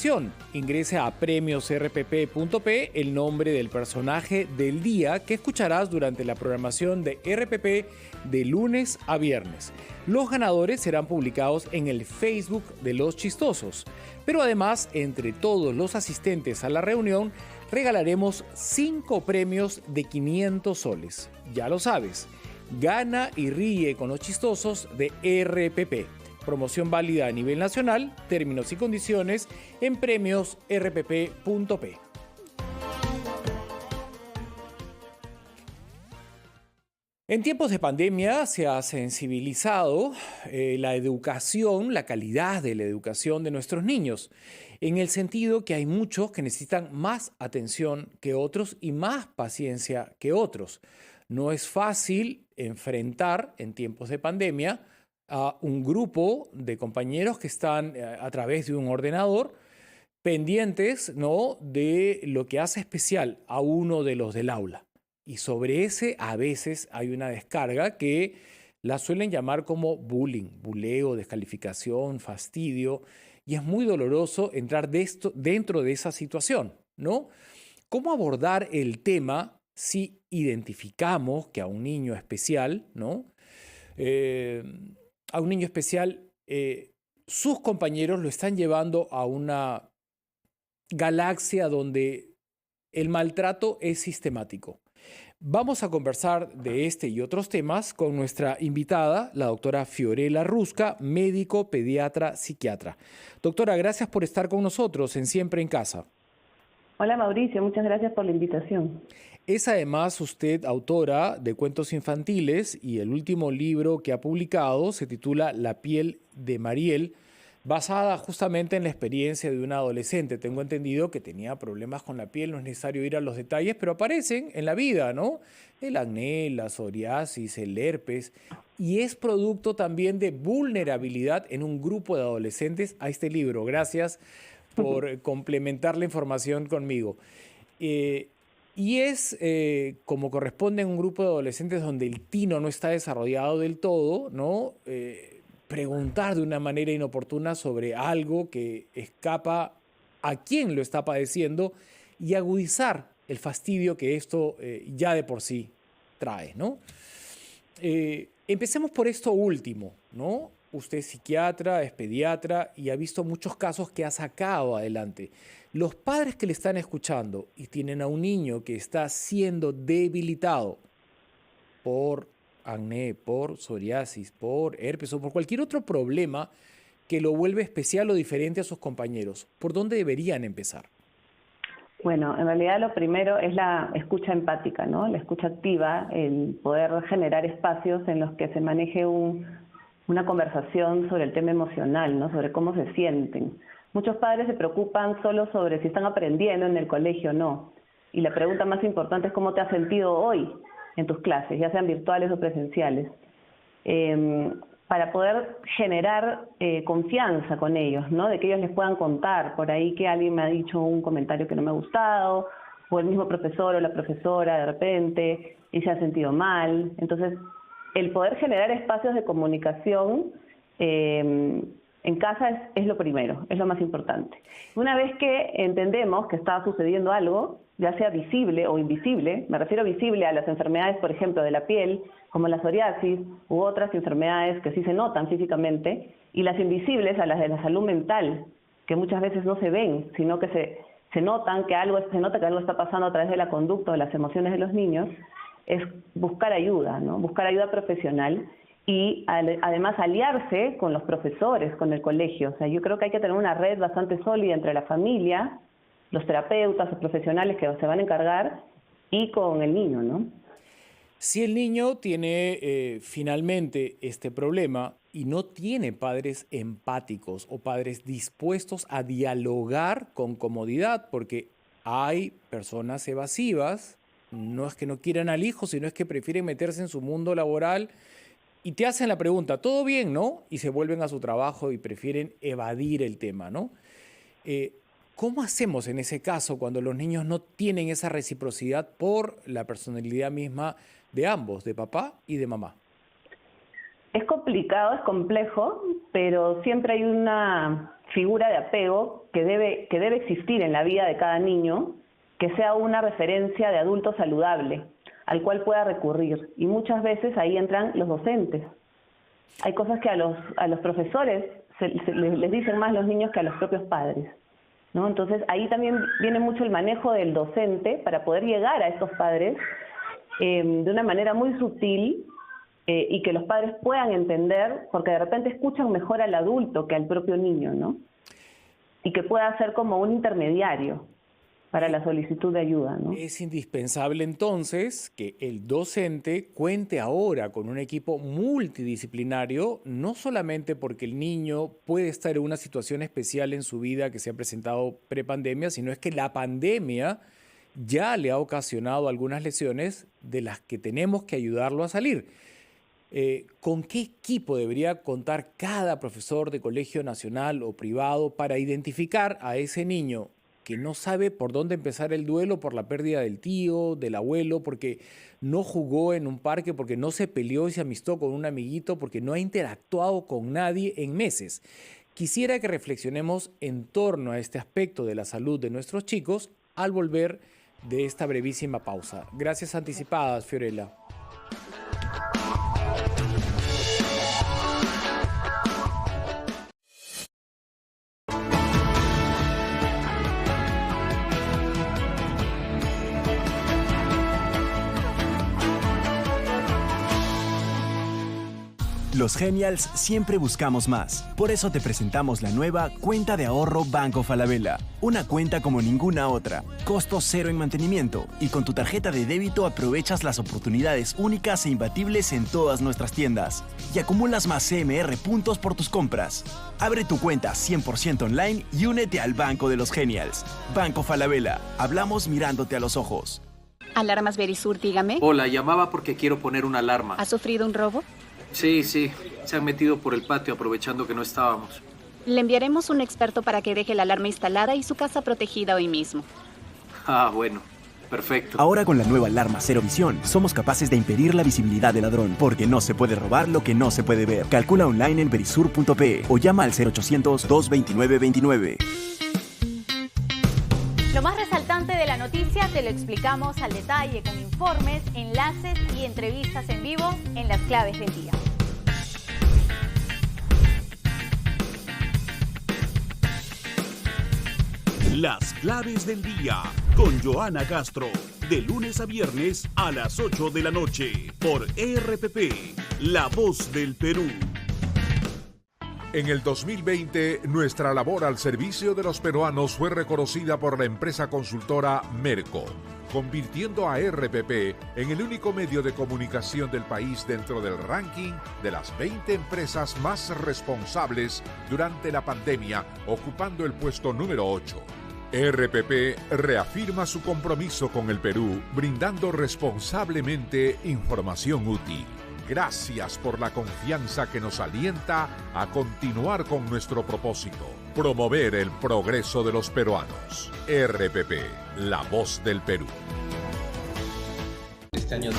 diversión. Ingrese a premiosrpp.p el nombre del personaje del día que escucharás durante la programación de RPP de lunes a viernes. Los ganadores serán publicados en el Facebook de Los Chistosos. Pero además, entre todos los asistentes a la reunión, regalaremos 5 premios de 500 soles. Ya lo sabes, gana y ríe con Los Chistosos de RPP. Promoción válida a nivel nacional, términos y condiciones en premiosrpp.p. En tiempos de pandemia se ha sensibilizado la educación, la calidad de la educación de nuestros niños, en el sentido que hay muchos que necesitan más atención que otros y más paciencia que otros. No es fácil enfrentar en tiempos de pandemia a un grupo de compañeros que están a través de un ordenador pendientes, ¿no?, de lo que hace especial a uno de los del aula. Y sobre ese a veces hay una descarga que la suelen llamar como bullying, buleo, descalificación, fastidio, y es muy doloroso entrar dentro de esa situación, ¿no? ¿Cómo abordar el tema si identificamos que a un niño especial, ¿no?, a un niño especial, sus compañeros lo están llevando a una galaxia donde el maltrato es sistemático? Vamos a conversar de este y otros temas con nuestra invitada, la doctora Fiorella Rusca, médico, pediatra, psiquiatra. Doctora, gracias por estar con nosotros en Siempre en Casa. Hola Mauricio, muchas gracias por la invitación. Es además usted autora de cuentos infantiles y el último libro que ha publicado se titula La piel de Mariel, basada justamente en la experiencia de una adolescente. Tengo entendido que tenía problemas con la piel, no es necesario ir a los detalles, pero aparecen en la vida, ¿no? El acné, la psoriasis, el herpes, y es producto también de vulnerabilidad en un grupo de adolescentes a este libro. Gracias por complementar la información conmigo. Y es como corresponde en un grupo de adolescentes donde el tino no está desarrollado del todo, ¿no? Preguntar de una manera inoportuna sobre algo que escapa a quien lo está padeciendo y agudizar el fastidio que esto ya de por sí trae, ¿no? Empecemos por esto último, ¿no? Usted es psiquiatra, es pediatra y ha visto muchos casos que ha sacado adelante. Los padres que le están escuchando y tienen a un niño que está siendo debilitado por acné, por psoriasis, por herpes o por cualquier otro problema que lo vuelve especial o diferente a sus compañeros, ¿por dónde deberían empezar? Bueno, en realidad lo primero es la escucha empática, ¿no? La escucha activa, el poder generar espacios en los que se maneje una conversación sobre el tema emocional, ¿no? Sobre cómo se sienten. Muchos padres se preocupan solo sobre si están aprendiendo en el colegio o no. Y la pregunta más importante es cómo te has sentido hoy en tus clases, ya sean virtuales o presenciales, para poder generar confianza con ellos, ¿no? De que ellos les puedan contar, por ahí que alguien me ha dicho un comentario que no me ha gustado, o el mismo profesor o la profesora de repente, y se ha sentido mal. Entonces, el poder generar espacios de comunicación en casa es lo primero, es lo más importante. Una vez que entendemos que está sucediendo algo, ya sea visible o invisible, me refiero visible a las enfermedades, por ejemplo, de la piel, como la psoriasis u otras enfermedades que sí se notan físicamente, y las invisibles a las de la salud mental, que muchas veces no se ven, sino que se nota que algo está pasando a través de la conducta o de las emociones de los niños, es buscar ayuda, ¿no? Buscar ayuda profesional y además aliarse con los profesores, con el colegio. O sea, yo creo que hay que tener una red bastante sólida entre la familia, los terapeutas, los profesionales que se van a encargar y con el niño, ¿no? Si el niño tiene finalmente este problema y no tiene padres empáticos o padres dispuestos a dialogar con comodidad, porque hay personas evasivas, no es que no quieran al hijo, sino es que prefieren meterse en su mundo laboral y te hacen la pregunta, ¿todo bien, no? Y se vuelven a su trabajo y prefieren evadir el tema, ¿no? ¿Cómo hacemos en ese caso cuando los niños no tienen esa reciprocidad por la personalidad misma de ambos, de papá y de mamá? Es complicado, es complejo, pero siempre hay una figura de apego que debe existir en la vida de cada niño, que sea una referencia de adulto saludable al cual pueda recurrir. Y muchas veces ahí entran los docentes. Hay cosas que a los profesores les dicen más los niños que a los propios padres, ¿no? Entonces ahí también viene mucho el manejo del docente para poder llegar a estos padres de una manera muy sutil y que los padres puedan entender, porque de repente escuchan mejor al adulto que al propio niño, ¿no? Y que pueda ser como un intermediario para la solicitud de ayuda, ¿no? Es indispensable entonces que el docente cuente ahora con un equipo multidisciplinario, no solamente porque el niño puede estar en una situación especial en su vida que se ha presentado prepandemia, sino es que la pandemia ya le ha ocasionado algunas lesiones de las que tenemos que ayudarlo a salir. ¿Con qué equipo debería contar cada profesor de colegio nacional o privado para identificar a ese niño que no sabe por dónde empezar el duelo por la pérdida del tío, del abuelo, porque no jugó en un parque, porque no se peleó y se amistó con un amiguito, porque no ha interactuado con nadie en meses? Quisiera que reflexionemos en torno a este aspecto de la salud de nuestros chicos al volver de esta brevísima pausa. Gracias anticipadas, Fiorella. Los Genials siempre buscamos más. Por eso te presentamos la nueva Cuenta de Ahorro Banco Falabella. Una cuenta como ninguna otra. Costo cero en mantenimiento. Y con tu tarjeta de débito aprovechas las oportunidades únicas e imbatibles en todas nuestras tiendas. Y acumulas más CMR puntos por tus compras. Abre tu cuenta 100% online y únete al Banco de los Genials. Banco Falabella. Hablamos mirándote a los ojos. Alarmas Verisur, dígame. Hola, llamaba porque quiero poner una alarma. ¿Ha sufrido un robo? Sí, se han metido por el patio aprovechando que no estábamos. Le enviaremos un experto para que deje la alarma instalada y su casa protegida hoy mismo. Ah, bueno, perfecto. Ahora con la nueva alarma Cero Visión, somos capaces de impedir la visibilidad del ladrón, porque no se puede robar lo que no se puede ver. Calcula online en verisur.pe o llama al 0800-229-29. Lo más resaltante de la noticia te lo explicamos al detalle con informes, enlaces y entrevistas en vivo en Las Claves del Día. Las Claves del Día con Joana Castro, de lunes a viernes a las 8 de la noche por RPP, La Voz del Perú. En el 2020, nuestra labor al servicio de los peruanos fue reconocida por la empresa consultora Merco, convirtiendo a RPP en el único medio de comunicación del país dentro del ranking de las 20 empresas más responsables durante la pandemia, ocupando el puesto número 8. RPP reafirma su compromiso con el Perú, brindando responsablemente información útil. Gracias por la confianza que nos alienta a continuar con nuestro propósito, promover el progreso de los peruanos. RPP, la voz del Perú. Este año...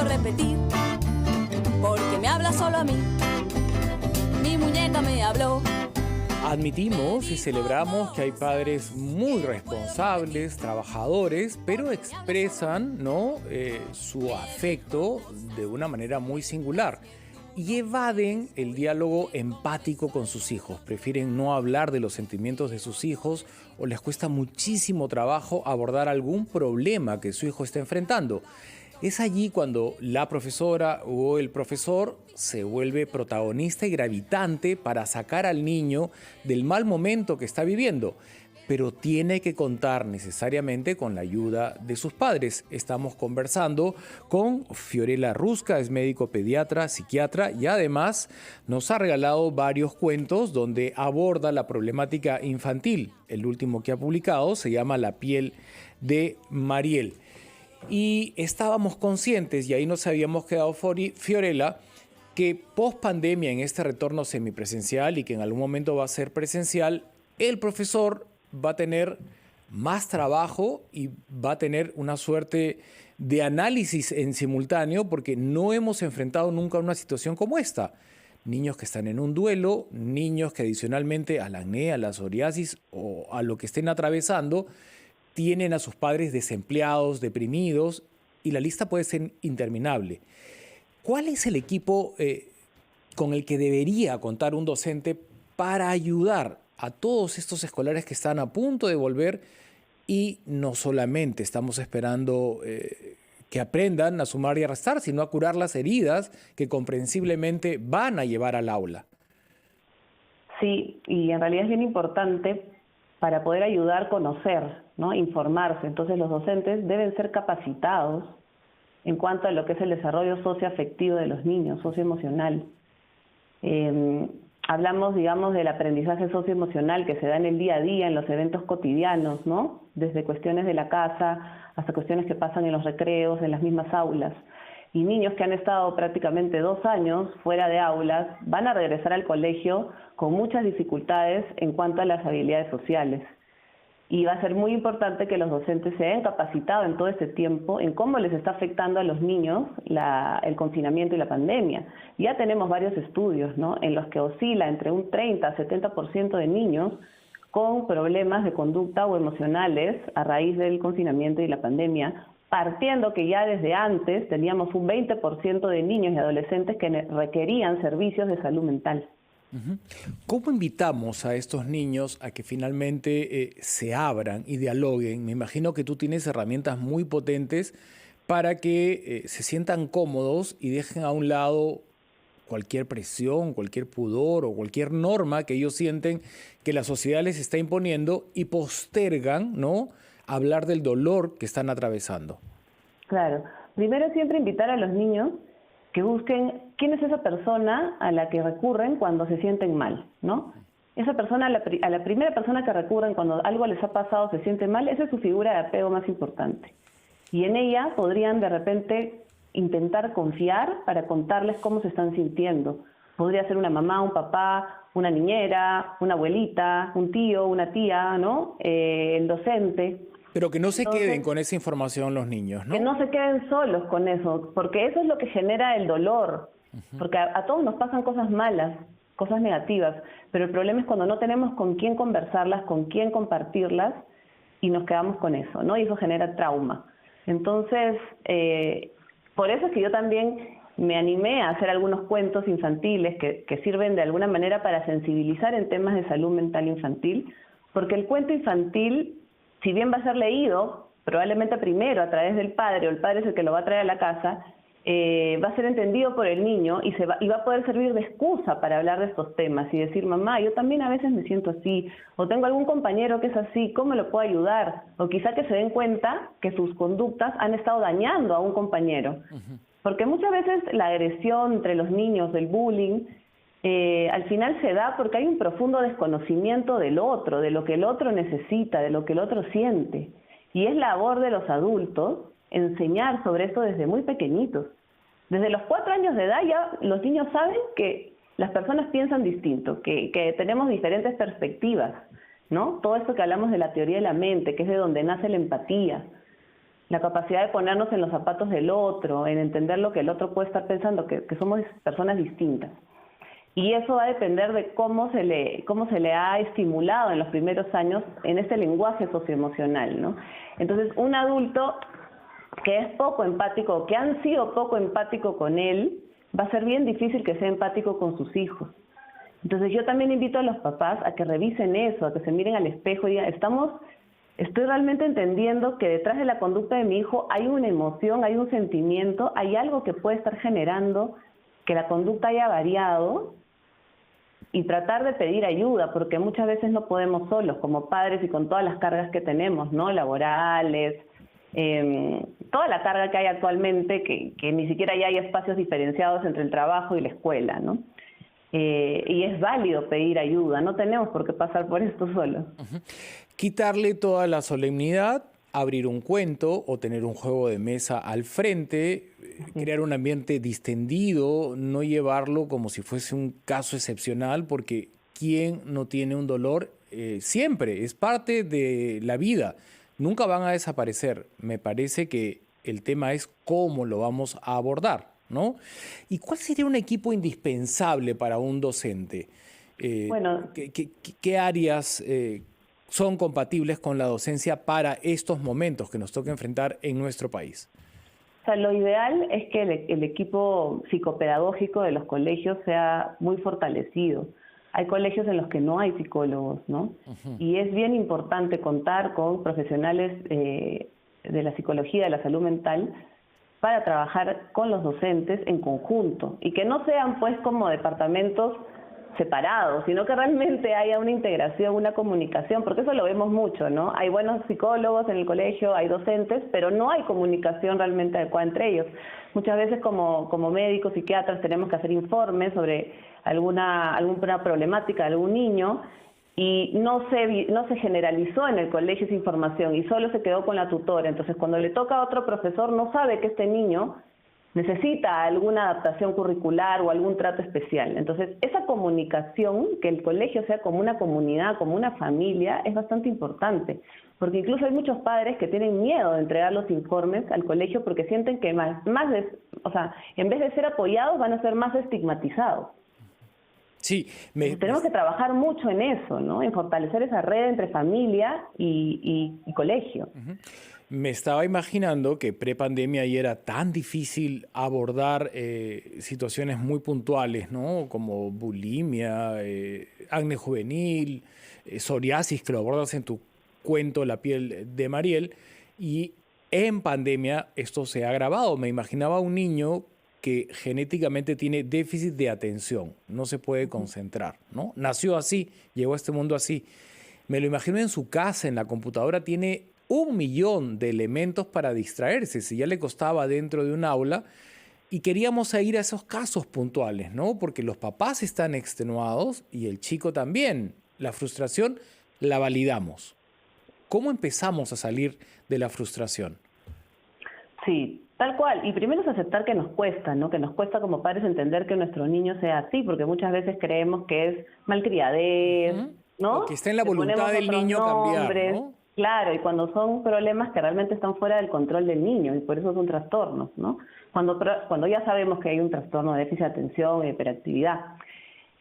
repetir, porque me habla solo a mí. Mi muñeca me habló. Admitimos y celebramos que hay padres muy responsables, trabajadores, pero expresan, ¿no?, su afecto de una manera muy singular y evaden el diálogo empático con sus hijos. Prefieren no hablar de los sentimientos de sus hijos o les cuesta muchísimo trabajo abordar algún problema que su hijo está enfrentando. Es allí cuando la profesora o el profesor se vuelve protagonista y gravitante para sacar al niño del mal momento que está viviendo, pero tiene que contar necesariamente con la ayuda de sus padres. Estamos conversando con Fiorella Rusca, es médico pediatra, psiquiatra y además nos ha regalado varios cuentos donde aborda la problemática infantil. El último que ha publicado se llama La piel de Mariel. Y estábamos conscientes, y ahí nos habíamos quedado, Fiorella, que post pandemia, en este retorno semipresencial y que en algún momento va a ser presencial, el profesor va a tener más trabajo y va a tener una suerte de análisis en simultáneo, porque no hemos enfrentado nunca una situación como esta. Niños que están en un duelo, niños que adicionalmente al acné, a la psoriasis o a lo que estén atravesando, tienen a sus padres desempleados, deprimidos, y la lista puede ser interminable. ¿Cuál es el equipo con el que debería contar un docente para ayudar a todos estos escolares que están a punto de volver y no solamente estamos esperando que aprendan a sumar y a restar, sino a curar las heridas que comprensiblemente van a llevar al aula? Sí, y en realidad es bien importante para poder ayudar a conocer, ¿no? Informarse. Entonces los docentes deben ser capacitados en cuanto a lo que es el desarrollo socioafectivo de los niños, socioemocional. Hablamos, digamos, del aprendizaje socioemocional que se da en el día a día, en los eventos cotidianos, ¿no? Desde cuestiones de la casa hasta cuestiones que pasan en los recreos, en las mismas aulas. Y niños que han estado prácticamente 2 años fuera de aulas van a regresar al colegio con muchas dificultades en cuanto a las habilidades sociales. Y va a ser muy importante que los docentes se hayan capacitado en todo este tiempo en cómo les está afectando a los niños el confinamiento y la pandemia. Ya tenemos varios estudios, ¿no?, en los que oscila entre un 30 a 70% de niños con problemas de conducta o emocionales a raíz del confinamiento y la pandemia, partiendo que ya desde antes teníamos un 20% de niños y adolescentes que requerían servicios de salud mental. ¿Cómo invitamos a estos niños a que finalmente se abran y dialoguen? Me imagino que tú tienes herramientas muy potentes para que se sientan cómodos y dejen a un lado cualquier presión, cualquier pudor o cualquier norma que ellos sienten que la sociedad les está imponiendo y postergan, ¿no?, hablar del dolor que están atravesando. Claro. Primero siempre invitar a los niños que busquen quién es esa persona a la que recurren cuando se sienten mal, ¿no? Esa persona, a la primera persona que recurren cuando algo les ha pasado, se siente mal, esa es su figura de apego más importante. Y en ella podrían de repente intentar confiar para contarles cómo se están sintiendo. Podría ser una mamá, un papá, una niñera, una abuelita, un tío, una tía, ¿no? El docente. Pero que no se queden con esa información los niños, ¿no? Que no se queden solos con eso, porque eso es lo que genera el dolor. Porque a todos nos pasan cosas malas, cosas negativas, pero el problema es cuando no tenemos con quién conversarlas, con quién compartirlas, y nos quedamos con eso, ¿no? Y eso genera trauma. Entonces, por eso es que yo también me animé a hacer algunos cuentos infantiles que sirven de alguna manera para sensibilizar en temas de salud mental infantil, porque el cuento infantil, si bien va a ser leído, probablemente primero a través del padre, o el padre es el que lo va a traer a la casa, va a ser entendido por el niño y va a poder servir de excusa para hablar de estos temas y decir, mamá, yo también a veces me siento así, o tengo algún compañero que es así, ¿cómo lo puedo ayudar? O quizá que se den cuenta que sus conductas han estado dañando a un compañero. Porque muchas veces la agresión entre los niños, del bullying, al final se da porque hay un profundo desconocimiento del otro, de lo que el otro necesita, de lo que el otro siente. Y es labor de los adultos enseñar sobre esto desde muy pequeñitos. Desde los 4 años de edad ya los niños saben que las personas piensan distinto, que tenemos diferentes perspectivas, ¿no? Todo esto que hablamos de la teoría de la mente, que es de donde nace la empatía, la capacidad de ponernos en los zapatos del otro, en entender lo que el otro puede estar pensando, que somos personas distintas. Y eso va a depender de cómo se le ha estimulado en los primeros años en este lenguaje socioemocional, ¿no? Entonces, un adulto que es poco empático, que han sido poco empático con él, va a ser bien difícil que sea empático con sus hijos. Entonces yo también invito a los papás a que revisen eso, a que se miren al espejo y digan, estoy realmente entendiendo que detrás de la conducta de mi hijo hay una emoción, hay un sentimiento, hay algo que puede estar generando que la conducta haya variado, y tratar de pedir ayuda, porque muchas veces no podemos solos como padres y con todas las cargas que tenemos, ¿no? Laborales, toda la carga que hay actualmente, que ni siquiera ya hay espacios diferenciados entre el trabajo y la escuela, ¿no? Y es válido pedir ayuda, no tenemos por qué pasar por esto solos. Quitarle toda la solemnidad abrir un cuento o tener un juego de mesa al frente, crear un ambiente distendido, no llevarlo como si fuese un caso excepcional, porque ¿quién no tiene un dolor? Siempre, es parte de la vida, nunca van a desaparecer. Me parece que el tema es cómo lo vamos a abordar, ¿no? ¿Y cuál sería un equipo indispensable para un docente? Bueno, ¿Qué áreas son compatibles con la docencia para estos momentos que nos toca enfrentar en nuestro país? O sea, lo ideal es que el equipo psicopedagógico de los colegios sea muy fortalecido. Hay colegios en los que no hay psicólogos, ¿no? Y es bien importante contar con profesionales de la psicología, de la salud mental, para trabajar con los docentes en conjunto y que no sean pues como departamentos separados, sino que realmente haya una integración, una comunicación, porque eso lo vemos mucho, ¿no? Hay buenos psicólogos en el colegio, hay docentes, pero no hay comunicación realmente adecuada entre ellos. Muchas veces como médicos, psiquiatras, tenemos que hacer informes sobre alguna problemática de algún niño y no se generalizó en el colegio esa información y solo se quedó con la tutora. Entonces, cuando le toca a otro profesor, no sabe que este niño necesita alguna adaptación curricular o algún trato especial. Entonces, esa comunicación, que el colegio sea como una comunidad, como una familia, es bastante importante. Porque incluso hay muchos padres que tienen miedo de entregar los informes al colegio porque sienten que en vez de ser apoyados, van a ser más estigmatizados. Sí, tenemos que trabajar mucho en eso, ¿no? En fortalecer esa red entre familia y colegio. Me estaba imaginando que prepandemia y era tan difícil abordar situaciones muy puntuales, ¿no? Como bulimia, acné juvenil, psoriasis, que lo abordas en tu cuento La piel de Mariel, y en pandemia esto se ha agravado. Me imaginaba un niño que genéticamente tiene déficit de atención, no se puede concentrar, ¿no? Nació así, llegó a este mundo así. Me lo imagino en su casa, en la computadora, tiene 1.000.000 de elementos para distraerse, si ya le costaba dentro de un aula, y queríamos ir a esos casos puntuales, ¿no? Porque los papás están extenuados y el chico también. La frustración la validamos. ¿Cómo empezamos a salir de la frustración? Sí, tal cual. Y primero es aceptar que nos cuesta, ¿no? Que nos cuesta como padres entender que nuestro niño sea así, porque muchas veces creemos que es malcriadez, ¿no? O que está en la voluntad del niño cambiar, ¿no? Claro, y cuando son problemas que realmente están fuera del control del niño, y por eso son trastornos, ¿no? Cuando ya sabemos que hay un trastorno de déficit de atención e hiperactividad.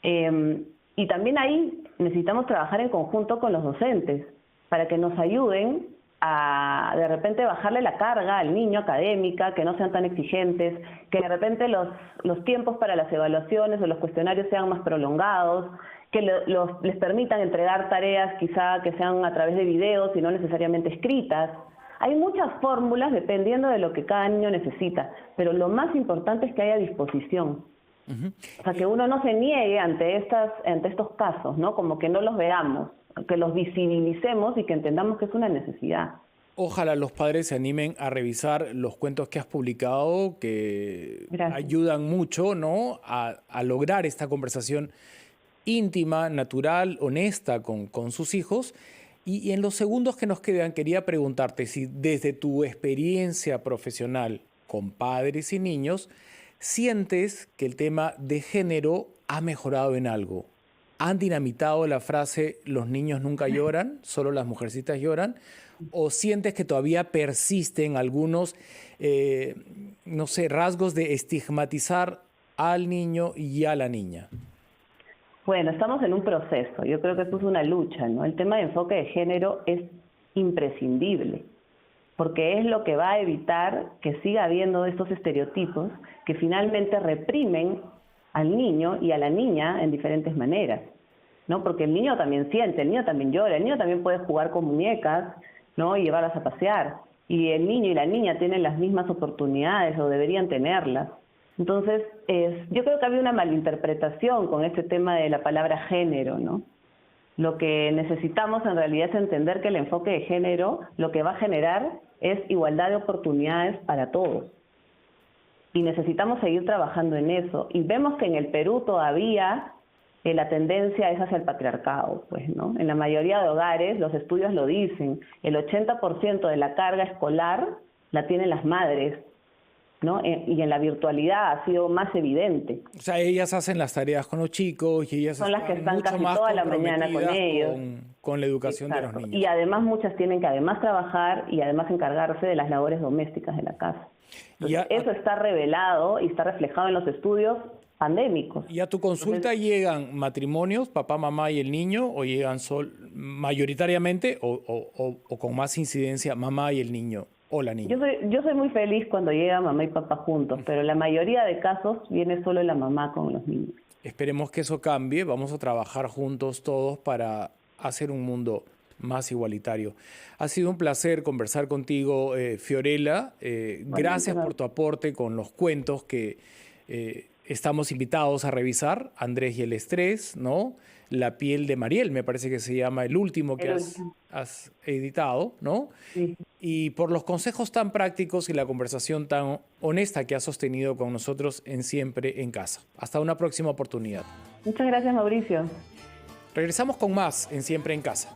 Y también ahí necesitamos trabajar en conjunto con los docentes, para que nos ayuden a de repente bajarle la carga al niño académica, que no sean tan exigentes, que de repente los tiempos para las evaluaciones o los cuestionarios sean más prolongados, que les permitan entregar tareas quizá que sean a través de videos y no necesariamente escritas. Hay muchas fórmulas dependiendo de lo que cada niño necesita, pero lo más importante es que haya disposición. O sea, que uno no se niegue ante estos casos, ¿no? Como que no los veamos, que los visibilicemos y que entendamos que es una necesidad. Ojalá los padres se animen a revisar los cuentos que has publicado, que ayudan mucho, ¿no? a lograr esta conversación íntima, natural, honesta con sus hijos. Y en los segundos que nos quedan, quería preguntarte si desde tu experiencia profesional con padres y niños, sientes que el tema de género ha mejorado en algo. ¿Han dinamitado la frase los niños nunca lloran, solo las mujercitas lloran? ¿O sientes que todavía persisten algunos, rasgos de estigmatizar al niño y a la niña? Bueno, estamos en un proceso. Yo creo que esto es una lucha, ¿no? El tema de enfoque de género es imprescindible, porque es lo que va a evitar que siga habiendo estos estereotipos que finalmente reprimen al niño y a la niña en diferentes maneras, ¿no? Porque el niño también siente, el niño también llora, el niño también puede jugar con muñecas, ¿no? Y llevarlas a pasear. Y el niño y la niña tienen las mismas oportunidades o deberían tenerlas. Entonces, yo creo que había una malinterpretación con este tema de la palabra género, ¿no? Lo que necesitamos en realidad es entender que el enfoque de género lo que va a generar es igualdad de oportunidades para todos. Y necesitamos seguir trabajando en eso. Y vemos que en el Perú todavía la tendencia es hacia el patriarcado, pues, ¿no? En la mayoría de hogares, los estudios lo dicen, el 80% de la carga escolar la tienen las madres, ¿no? Y en la virtualidad ha sido más evidente. O sea, ellas hacen las tareas con los chicos y ellas son las que están mucho casi más toda la mañana con ellos. Con la educación Exacto. de los niños. Y además muchas tienen que además trabajar y además encargarse de las labores domésticas de la casa. Entonces, eso está revelado y está reflejado en los estudios pandémicos. ¿Y a tu consulta llegan matrimonios, papá, mamá y el niño, o llegan mayoritariamente o con más incidencia mamá y el niño o la niña? Yo soy muy feliz cuando llegan mamá y papá juntos, pero la mayoría de casos viene solo la mamá con los niños. Esperemos que eso cambie. Vamos a trabajar juntos todos para hacer un mundo más igualitario. Ha sido un placer conversar contigo, Fiorella. Gracias por tu aporte con los cuentos que estamos invitados a revisar. Andrés y el estrés, ¿no? La piel de Mariel, me parece que se llama el último que has editado, ¿no? Sí. Y por los consejos tan prácticos y la conversación tan honesta que has sostenido con nosotros en Siempre en Casa. Hasta una próxima oportunidad. Muchas gracias, Mauricio. Regresamos con más en Siempre en Casa.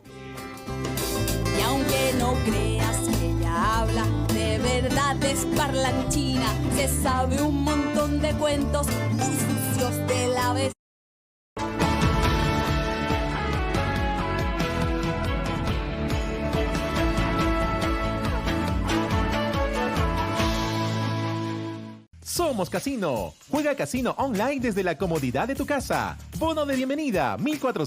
Y aunque no creas que ella habla, de verdad es parlanchina, se sabe un montón de cuentos muy sucios de la vez. Somos Casino. Juega Casino Online desde la comodidad de tu casa. Bono de bienvenida, 1,400